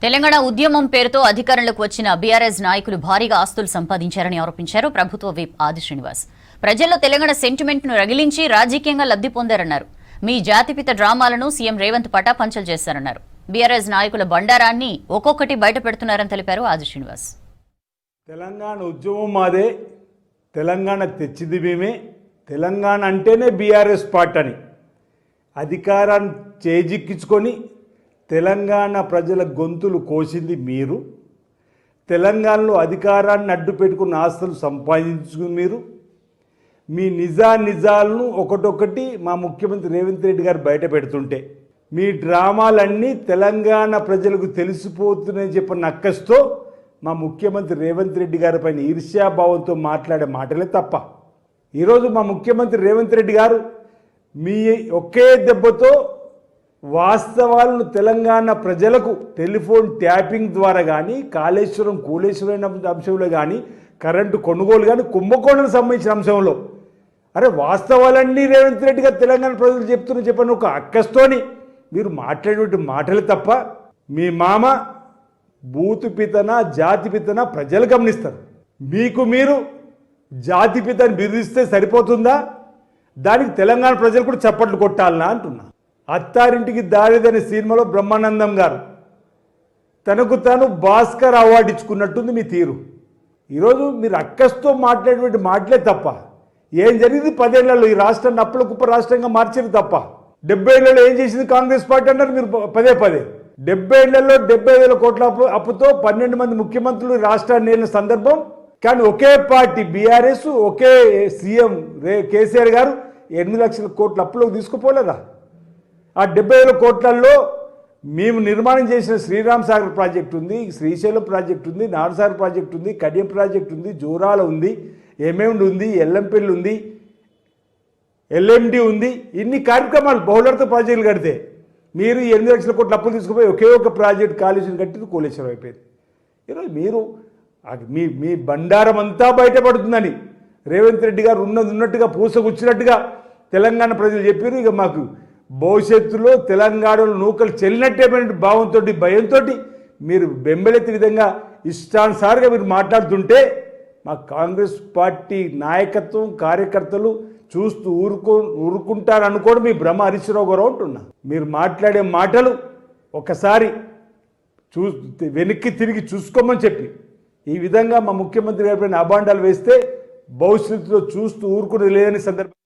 తెలంగాణ ఉద్యమం పేరుతో అధికారంలోకి వచ్చిన బీఆర్ఎస్ నాయకులు భారీగా ఆస్తులు సంపాదించారని ఆరోపించారు ప్రభుత్వ విప్ ఆది శ్రీనివాస్. ప్రజల్లో తెలంగాణ సెంటిమెంట్ ను రగిలించి రాజకీయంగా లబ్ధి పొందారన్నారు. మీ జాతిపిత డ్రామాలను సీఎం రేవంత్ పటాపంచలు చేశారన్నారు. బీఆర్ఎస్ నాయకుల బండారాన్ని ఒక్కొక్కటి బయట పెడుతున్నారని తెలిపారు ఆది శ్రీనివాస్. తెలంగాణ ఉద్యమం మాదే, తెలంగాణ తెచ్చింది మేమే, తెలంగాణ అంటేనే బీఆర్ఎస్ పార్టీ అని అధికారాన్ని చేజిక్కించుకొని తెలంగాణ ప్రజల గొంతులు కోసింది మీరు. తెలంగాణలో అధికారాన్ని అడ్డు పెట్టుకున్న ఆస్తులు సంపాదించుకుని మీరు మీ నిజాలను ఒకటొకటి మా ముఖ్యమంత్రి రేవంత్ రెడ్డి గారు బయట పెడుతుంటే మీ డ్రామాలన్నీ తెలంగాణ ప్రజలకు తెలిసిపోతున్నాయని చెప్పిన నక్కస్తో మా ముఖ్యమంత్రి రేవంత్ రెడ్డి గారి పైన ఈర్ష్యాభావంతో మాట్లాడే మాటలే తప్ప. ఈరోజు మా ముఖ్యమంత్రి రేవంత్ రెడ్డి గారు మీ ఒకే దెబ్బతో వాస్తవాలను తెలంగాణ ప్రజలకు టెలిఫోన్ ట్యాపింగ్ ద్వారా కానీ, కూలేశ్వరం అంశంలో కానీ, కరెంటు కొనుగోలు కానీ, కుంభకోణానికి సంబంధించిన అంశంలో వాస్తవాలన్నీ రేవంత్ రెడ్డి గారు తెలంగాణ ప్రజలు చెప్పని ఒక అక్కస్తోని మీరు మాట్లాడేటువంటి మాటలు తప్ప మీ మామ బూతుపితన జాతిపితన ప్రజలు గమనిస్తారు. మీకు మీరు జాతిపితని బిరుదిస్తే సరిపోతుందా? దానికి తెలంగాణ ప్రజలు కూడా చప్పట్లు కొట్టాలనా అంటున్నా. అత్తారింటికి దారిదనే సినిమాలో బ్రహ్మానందం గారు తనకు తాను భాస్కర్ అవార్డు ఇచ్చుకున్నట్టుంది మీ తీరు. ఈరోజు మీరు అక్కస్తో మాట్లాడేటువంటి మాటలే తప్ప ఏం జరిగింది 10 ఏళ్లలో ఈ రాష్ట్రాన్ని అప్పుల కుప్ప రాష్ట్రంగా మార్చింది తప్ప 70 ఏళ్లలో ఏం చేసింది కాంగ్రెస్ పార్టీ అన్నారు మీరు పదే 70 ఏళ్లలో 70,000 కోట్ల అప్పుతో 12 మంది ముఖ్యమంత్రులు రాష్ట్రాన్ని నేలిన సందర్భం. కానీ ఒకే పార్టీ బీఆర్ఎస్, ఒకే సీఎం కేసీఆర్ గారు 8 లక్షల కోట్ల అప్పులోకి తీసుకుపోలేదా? ఆ 70,000 కోట్లలో మేము నిర్మాణం చేసిన శ్రీరామ్ సాగర్ ప్రాజెక్టు ఉంది, శ్రీశైలం ప్రాజెక్టు ఉంది, నార్సాగర్ ప్రాజెక్టు ఉంది, కడియం ప్రాజెక్టు ఉంది, జోరాల ఉంది, ఏమేమిడి ఉంది, ఎల్లంపల్లి ఉంది, ఎల్ఎండి ఉంది. ఇన్ని కార్యక్రమాలు బహుళార్థ ప్రాజెక్టులు కడితే మీరు 8 లక్షల కోట్ల అప్పులు తీసుకుపోయి ఒకే ఒక ప్రాజెక్టు కాళేశ్వరం కట్టింది కోలేశ్వరం అయిపోయింది. ఈరోజు మీరు మీ బండారం అంతా బయటపడుతుందని రేవంత్ రెడ్డి గారు ఉన్నట్టుగా పూసగుచ్చినట్టుగా తెలంగాణ ప్రజలు చెప్పారు. ఇక మాకు భవిష్యత్తులో తెలంగాణలో నూకలు చెల్లినట్టేమైన భావంతో భయంతో మీరు బెంబెలెత్తి విధంగా ఇష్టానుసారిగా మీరు మాట్లాడుతుంటే మా కాంగ్రెస్ పార్టీ నాయకత్వం కార్యకర్తలు చూస్తూ ఊరుకుంటారనుకోవడం మీ భ్రమ. హరీశ్రావు గారు అంటున్నా మీరు మాట్లాడే మాటలు ఒకసారి వెనక్కి తిరిగి చూసుకోమని చెప్పి ఈ విధంగా మా ముఖ్యమంత్రి గారి పైన అభాండాలు వేస్తే భవిష్యత్తులో చూస్తూ ఊరుకునేది లేదని సందర్భం.